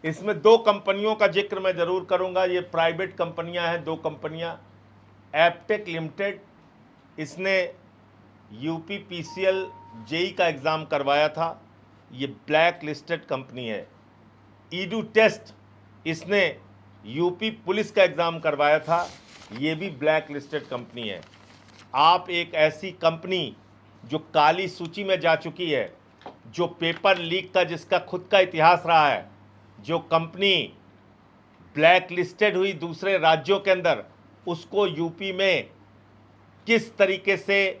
इसमें दो कंपनियों का जिक्र मैं ज़रूर करूंगा। ये प्राइवेट कंपनियां हैं, दो कंपनियां। एपटेक लिमिटेड, इसने यूपी पीसीएल जेई का एग्ज़ाम करवाया था, ये ब्लैक लिस्टेड कंपनी है। ईडू टेस्ट, इसने यूपी पुलिस का एग्ज़ाम करवाया था, ये भी ब्लैक लिस्टेड कंपनी है। आप एक ऐसी कंपनी जो काली सूची में जा चुकी है, जो पेपर लीक का जिसका खुद का इतिहास रहा है, जो कंपनी ब्लैक लिस्टेड हुई दूसरे राज्यों के अंदर, उसको यूपी में किस तरीके से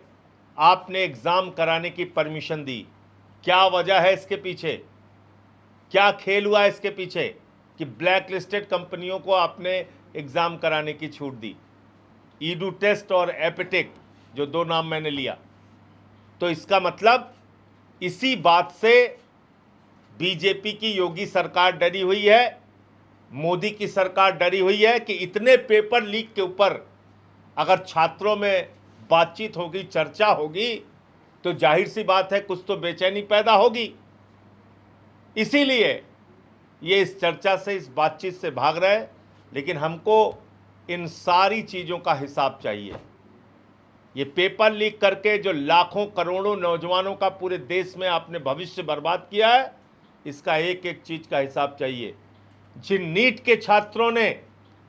आपने एग्ज़ाम कराने की परमिशन दी? क्या वजह है इसके पीछे? क्या खेल हुआ है इसके पीछे कि ब्लैक लिस्टेड कंपनियों को आपने एग्ज़ाम कराने की छूट दी? ईडू टेस्ट और एपटेक, जो दो नाम मैंने लिया। तो इसका मतलब इसी बात से बीजेपी की योगी सरकार डरी हुई है, मोदी की सरकार डरी हुई है कि इतने पेपर लीक के ऊपर अगर छात्रों में बातचीत होगी, चर्चा होगी, तो जाहिर सी बात है कुछ तो बेचैनी पैदा होगी। इसीलिए ये इस चर्चा से, इस बातचीत से भाग रहे हैं। लेकिन हमको इन सारी चीज़ों का हिसाब चाहिए। ये पेपर लीक करके जो लाखों करोड़ों नौजवानों का पूरे देश में आपने भविष्य बर्बाद किया है, इसका एक एक चीज़ का हिसाब चाहिए। जिन नीट के छात्रों ने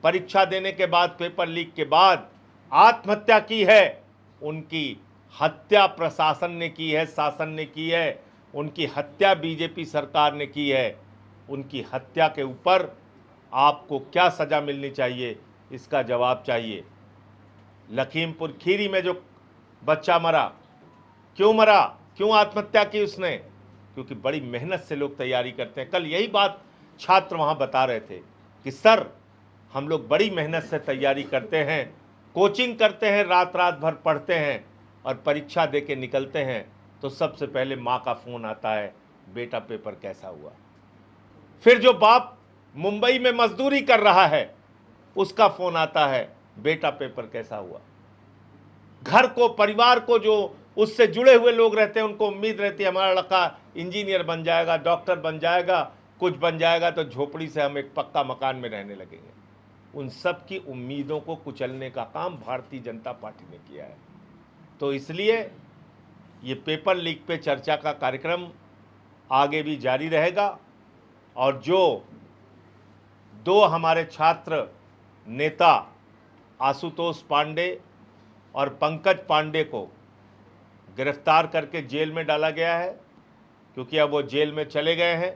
परीक्षा देने के बाद, पेपर लीक के बाद आत्महत्या की है, उनकी हत्या प्रशासन ने की है, शासन ने की है। उनकी हत्या बीजेपी सरकार ने की है। उनकी हत्या के ऊपर आपको क्या सज़ा मिलनी चाहिए, इसका जवाब चाहिए। लखीमपुर खीरी में जो बच्चा मरा, क्यों मरा, क्यों आत्महत्या की उसने? क्योंकि बड़ी मेहनत से लोग तैयारी करते हैं। कल यही बात छात्र वहाँ बता रहे थे कि सर, हम लोग बड़ी मेहनत से तैयारी करते हैं, कोचिंग करते हैं, रात रात भर पढ़ते हैं और परीक्षा दे के निकलते हैं तो सबसे पहले माँ का फ़ोन आता है, बेटा पेपर कैसा हुआ। फिर जो बाप मुंबई में मजदूरी कर रहा है, उसका फ़ोन आता है, बेटा पेपर कैसा हुआ। घर को, परिवार को, जो उससे जुड़े हुए लोग रहते हैं, उनको उम्मीद रहती है हमारा लड़का इंजीनियर बन जाएगा, डॉक्टर बन जाएगा, कुछ बन जाएगा तो झोपड़ी से हम एक पक्का मकान में रहने लगेंगे। उन सब की उम्मीदों को कुचलने का काम भारतीय जनता पार्टी ने किया है। तो इसलिए ये पेपर लीक पे चर्चा का कार्यक्रम आगे भी जारी रहेगा। और जो दो हमारे छात्र नेता आशुतोष पांडे और पंकज पांडे को गिरफ्तार करके जेल में डाला गया है, क्योंकि अब वो जेल में चले गए हैं।